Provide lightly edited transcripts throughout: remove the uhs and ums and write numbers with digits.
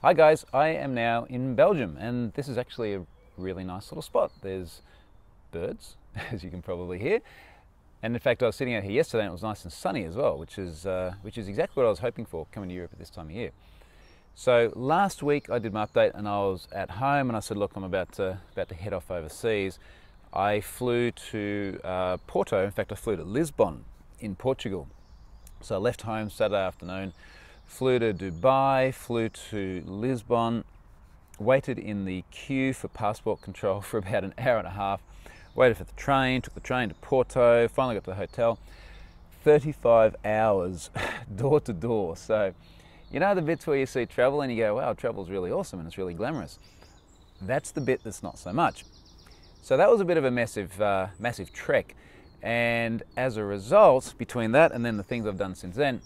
Hi guys, I am now in Belgium and this is actually a really nice little spot. There's birds, as you can probably hear. And in fact, I was sitting out here yesterday and it was nice and sunny as well, which is exactly what I was hoping for coming to Europe at this time of year. So last week I did my update and I was at home and I said, look, I'm about to head off overseas. I flew to Porto. In fact, I flew to Lisbon in Portugal. So I left home Saturday afternoon, flew to Dubai, flew to Lisbon, waited in the queue for passport control for about an hour and a half, waited for the train, took the train to Porto, finally got to the hotel. 35 hours door to door. So, you know the bits where you see travel and you go, wow, travel's really awesome and it's really glamorous. That's the bit that's not so much. So that was a bit of a massive trek. And as a result, between that and then the things I've done since then,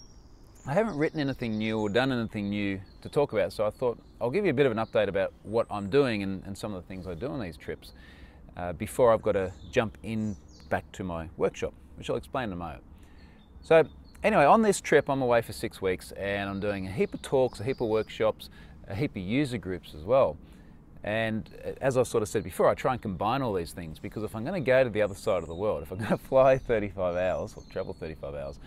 I haven't written anything new or done anything new to talk about. So I thought I'll give you a bit of an update about what I'm doing and some of the things I do on these trips before I've got to jump in back to my workshop, which I'll explain in a moment. So anyway, on this trip, I'm away for 6 weeks and I'm doing a heap of talks, a heap of workshops, a heap of user groups as well. And as I sort of said before, I try and combine all these things because if I'm going to go to the other side of the world, if I'm going to fly 35 hours or travel 35 hours,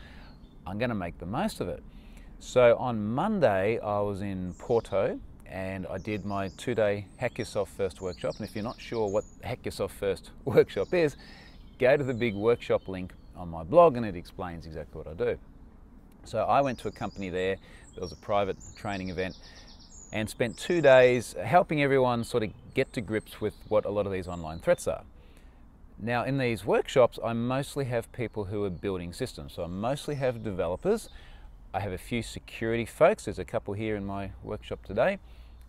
I'm going to make the most of it. So on Monday, I was in Porto and I did my 2-day Hack Yourself First workshop. And if you're not sure what Hack Yourself First workshop is, go to the big workshop link on my blog and it explains exactly what I do. So I went to a company there. There was a private training event and spent 2 days helping everyone sort of get to grips with what a lot of these online threats are. Now in these workshops, I mostly have people who are building systems. So I mostly have developers. I have a few security folks. There's a couple here in my workshop today,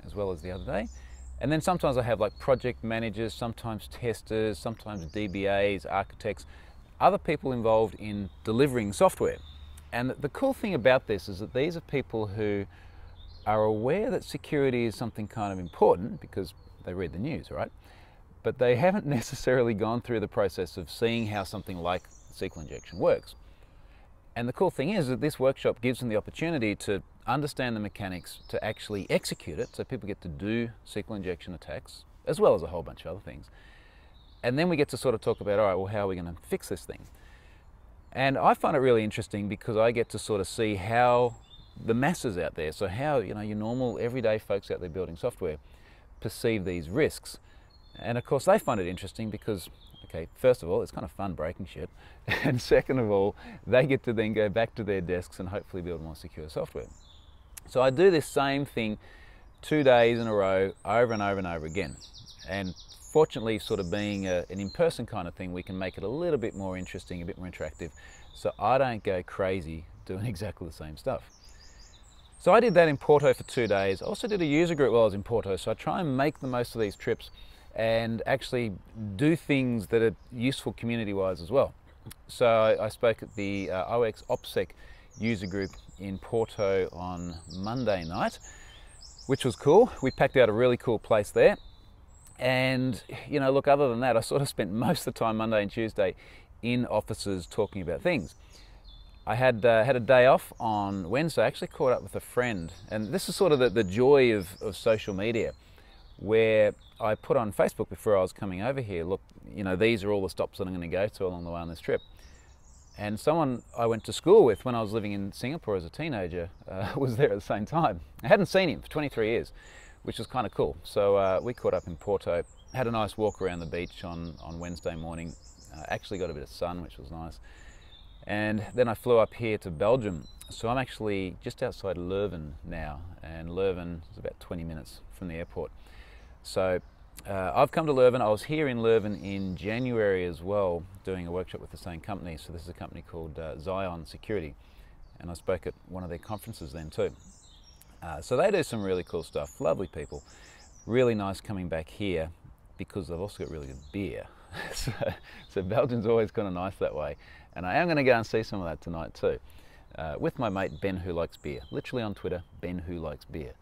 as well as the other day. And then sometimes I have like project managers, sometimes testers, sometimes DBAs, architects, other people involved in delivering software. And the cool thing about this is that these are people who are aware that security is something kind of important because they read the news, right? But they haven't necessarily gone through the process of seeing how something like SQL injection works. And the cool thing is that this workshop gives them the opportunity to understand the mechanics, to actually execute it, so people get to do SQL injection attacks, as well as a whole bunch of other things. And then we get to sort of talk about, all right, well, how are we going to fix this thing? And I find it really interesting because I get to sort of see how the masses out there, so how, you know, your normal everyday folks out there building software perceive these risks. And of course they find it interesting because, okay, first of all, it's kind of fun breaking shit. And second of all, they get to then go back to their desks and hopefully build more secure software. So I do this same thing 2 days in a row, over and over and over again. And fortunately, sort of being an in-person kind of thing, we can make it a little bit more interesting, a bit more interactive. So I don't go crazy doing exactly the same stuff. So I did that in Porto for 2 days. I also did a user group while I was in Porto. So I try and make the most of these trips and actually do things that are useful community-wise as well. So I spoke at the OX OPSEC user group in Porto on Monday night, which was cool. We packed out a really cool place there. And, you know, look, other than that, I sort of spent most of the time Monday and Tuesday in offices talking about things. I had a day off on Wednesday. I actually caught up with a friend, and this is sort of the joy of social media, where I put on Facebook before I was coming over here, look, you know, these are all the stops that I'm going to go to along the way on this trip. And someone I went to school with when I was living in Singapore as a teenager was there at the same time. I hadn't seen him for 23 years, which was kind of cool. So we caught up in Porto, had a nice walk around the beach on Wednesday morning, actually got a bit of sun, which was nice. And then I flew up here to Belgium. So I'm actually just outside Leuven now, and Leuven is about 20 minutes from the airport. So I've come to Leuven. I was here in Leuven in January as well, doing a workshop with the same company. So this is a company called Zion Security, and I spoke at one of their conferences then too. So they do some really cool stuff, lovely people. Really nice coming back here because they've also got really good beer. So Belgium's always kind of nice that way. And I am going to go and see some of that tonight too, with my mate Ben Who Likes Beer. Literally on Twitter, Ben Who Likes Beer.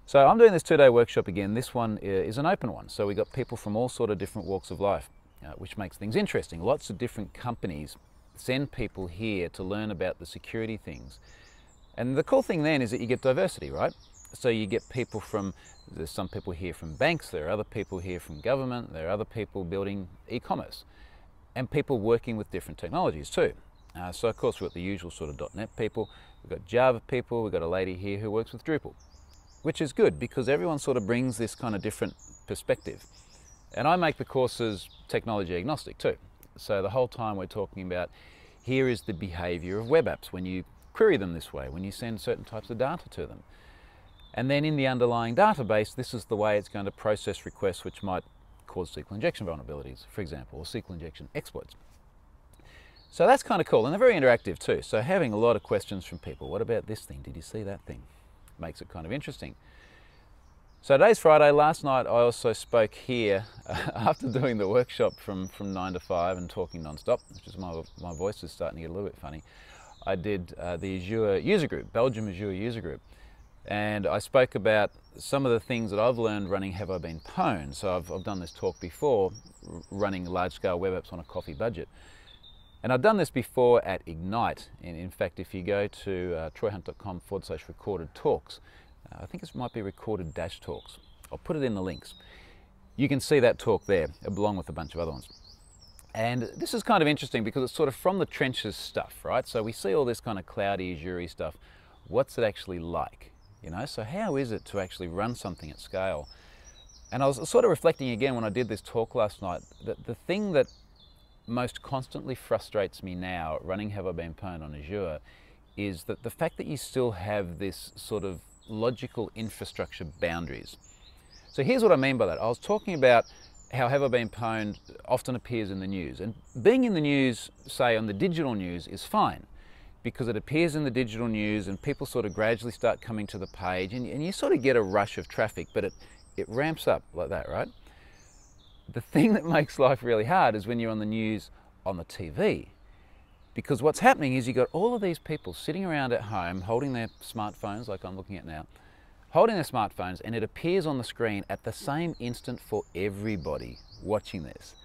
So I'm doing this 2-day workshop again. This one is an open one. So we got people from all sort of different walks of life, which makes things interesting. Lots of different companies send people here to learn about the security things. And the cool thing then is that you get diversity, right? So you get people from, there's some people here from banks, there are other people here from government, there are other people building e-commerce, and people working with different technologies too. So of course we've got the usual sort of .NET people, we've got Java people, we've got a lady here who works with Drupal, which is good because everyone sort of brings this kind of different perspective. And I make the courses technology agnostic too. So the whole time we're talking about, here is the behavior of web apps when you query them this way, when you send certain types of data to them. And then in the underlying database, this is the way it's going to process requests which might cause SQL injection vulnerabilities, for example, or SQL injection exploits. So that's kind of cool, and they're very interactive too. So having a lot of questions from people. What about this thing? Did you see that thing? Makes it kind of interesting. So today's Friday. Last night I also spoke here after doing the workshop from 9 to 5 and talking non-stop, which is my voice is starting to get a little bit funny. I did the Azure user group, Belgium Azure user group. And I spoke about some of the things that I've learned running Have I Been Pwned. So I've done this talk before, running large-scale web apps on a coffee budget. And I've done this before at Ignite. And in fact, if you go to troyhunt.com/recorded talks, I think it might be recorded -talks. I'll put it in the links. You can see that talk there, along with a bunch of other ones. And this is kind of interesting because it's sort of from the trenches stuff, right? So we see all this kind of cloudy, Azure-y stuff. What's it actually like? You know, so how is it to actually run something at scale? And I was sort of reflecting again when I did this talk last night, that the thing that most constantly frustrates me now running Have I Been Pwned on Azure is that the fact that you still have this sort of logical infrastructure boundaries. So here's what I mean by that. I was talking about how Have I Been Pwned often appears in the news. And being in the news, say on the digital news, is fine, because it appears in the digital news and people sort of gradually start coming to the page and you sort of get a rush of traffic, but it ramps up like that, right? The thing that makes life really hard is when you're on the news on the TV, because what's happening is you've got all of these people sitting around at home holding their smartphones like I'm looking at now, holding their smartphones, and it appears on the screen at the same instant for everybody watching this.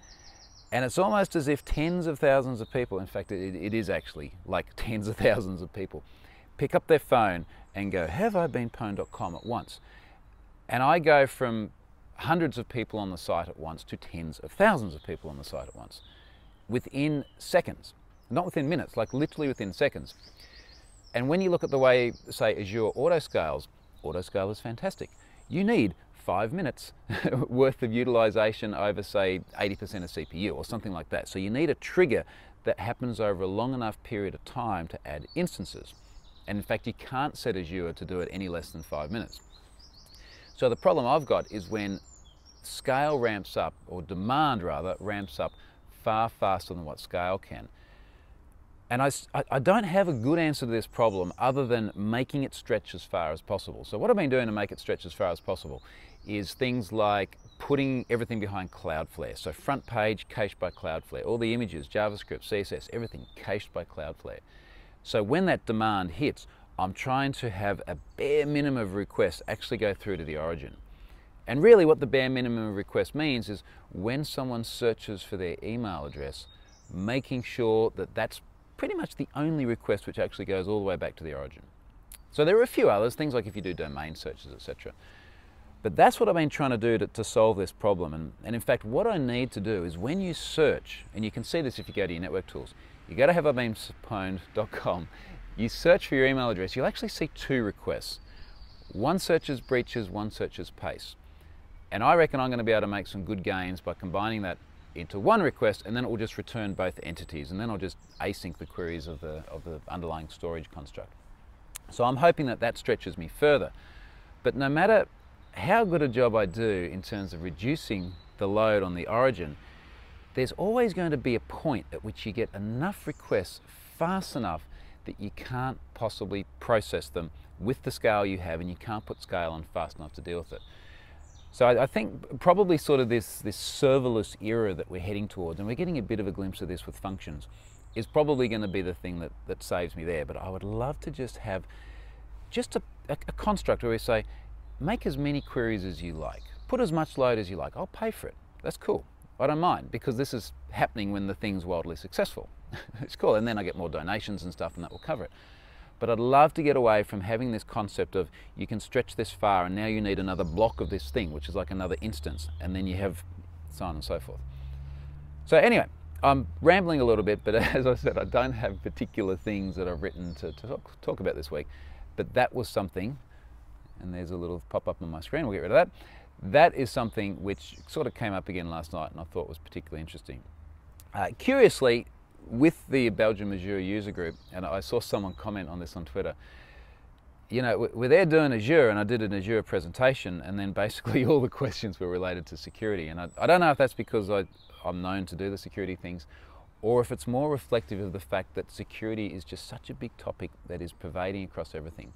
And it's almost as if tens of thousands of people, in fact it is actually like tens of thousands of people, pick up their phone and go haveibeenpwned.com at once. And I go from hundreds of people on the site at once to tens of thousands of people on the site at once, within seconds, not within minutes, like literally within seconds. And when you look at the way, say, Azure autoscale is fantastic. You need 5 minutes worth of utilization over, say, 80% of CPU or something like that. So you need a trigger that happens over a long enough period of time to add instances. And in fact, you can't set Azure to do it any less than 5 minutes. So the problem I've got is when scale ramps up, or demand rather, ramps up far faster than what scale can. And I don't have a good answer to this problem other than making it stretch as far as possible. So what I've been doing to make it stretch as far as possible is things like putting everything behind Cloudflare. So front page cached by Cloudflare, all the images, JavaScript, CSS, everything cached by Cloudflare. So when that demand hits, I'm trying to have a bare minimum of requests actually go through to the origin. And really what the bare minimum of request means is when someone searches for their email address, making sure that that's pretty much the only request which actually goes all the way back to the origin. So there are a few others, things like if you do domain searches, etc. But that's what I've been trying to do to solve this problem. And in fact, what I need to do is when you search, and you can see this if you go to your network tools, you go to haveibeenpwned.com, you search for your email address, you'll actually see 2 requests. One searches breaches, one searches paste. And I reckon I'm going to be able to make some good gains by combining that into one request, and then it will just return both entities, and then I'll just async the queries of the underlying storage construct. So I'm hoping that that stretches me further. But no matter how good a job I do in terms of reducing the load on the origin, there's always going to be a point at which you get enough requests fast enough that you can't possibly process them with the scale you have, and you can't put scale on fast enough to deal with it. So I think probably sort of this serverless era that we're heading towards, and we're getting a bit of a glimpse of this with functions, is probably going to be the thing that saves me there. But I would love to just have just a construct where we say, make as many queries as you like, put as much load as you like, I'll pay for it. That's cool. I don't mind, because this is happening when the thing's wildly successful. It's cool, and then I get more donations and stuff, and that will cover it. but I'd love to get away from having this concept of you can stretch this far and now you need another block of this thing, which is like another instance, and then you have so on and so forth. So anyway, I'm rambling a little bit, but as I said, I don't have particular things that I've written to talk about this week, but that was something, and there's a little pop-up on my screen, we'll get rid of that. That is something which sort of came up again last night and I thought was particularly interesting. Curiously, with the Belgium Azure user group, and I saw someone comment on this on Twitter, you know, we're there doing Azure, and I did an Azure presentation, and then basically all the questions were related to security. And I don't know if that's because I'm known to do the security things, or if it's more reflective of the fact that security is just such a big topic that is pervading across everything.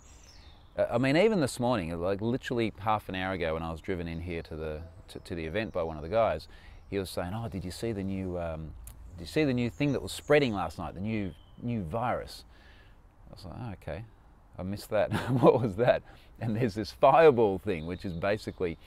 I mean, even this morning, like literally half an hour ago when I was driven in here to the event by one of the guys, he was saying, oh, did you see the new thing that was spreading last night, the new virus? I was like, oh, okay, I missed that. What was that? And there's this fireball thing, which is basically,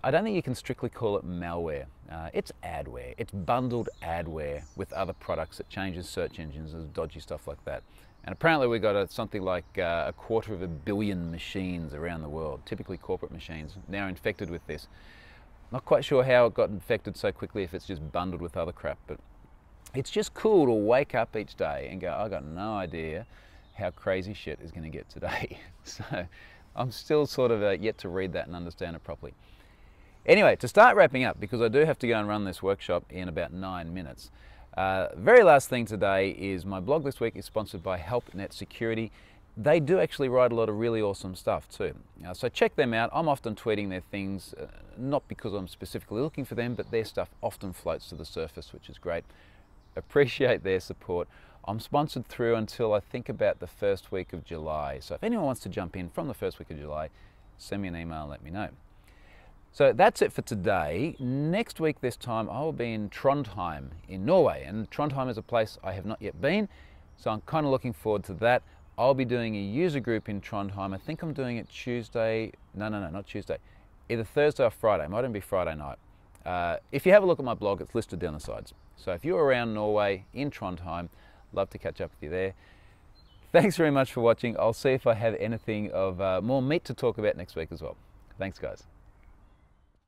I don't think you can strictly call it malware. It's adware. It's bundled adware with other products that changes search engines and dodgy stuff like that. And apparently we got something like 250 million machines around the world, typically corporate machines, now infected with this. Not quite sure how it got infected so quickly, if it's just bundled with other crap, but it's just cool to wake up each day and go, I got no idea how crazy shit is going to get today. So I'm still sort of yet to read that and understand it properly. Anyway, to start wrapping up, because I do have to go and run this workshop in about 9 minutes, very last thing today is my blog this week is sponsored by HelpNet Security. They do actually write a lot of really awesome stuff too. So check them out. I'm often tweeting their things, not because I'm specifically looking for them, but their stuff often floats to the surface, which is great. Appreciate their support. I'm sponsored through until I think about the first week of July. So if anyone wants to jump in from the first week of July, send me an email and let me know. So that's it for today. Next week this time I will be in Trondheim in Norway, and Trondheim is a place I have not yet been, so I'm kind of looking forward to that. I'll be doing a user group in Trondheim. I think I'm doing it Tuesday, no, not Tuesday, either Thursday or Friday, it might even be Friday night. If you have a look at my blog, it's listed down the sides. So if you're around Norway in Trondheim, love to catch up with you there. Thanks very much for watching. I'll see if I have anything of more meat to talk about next week as well. Thanks guys.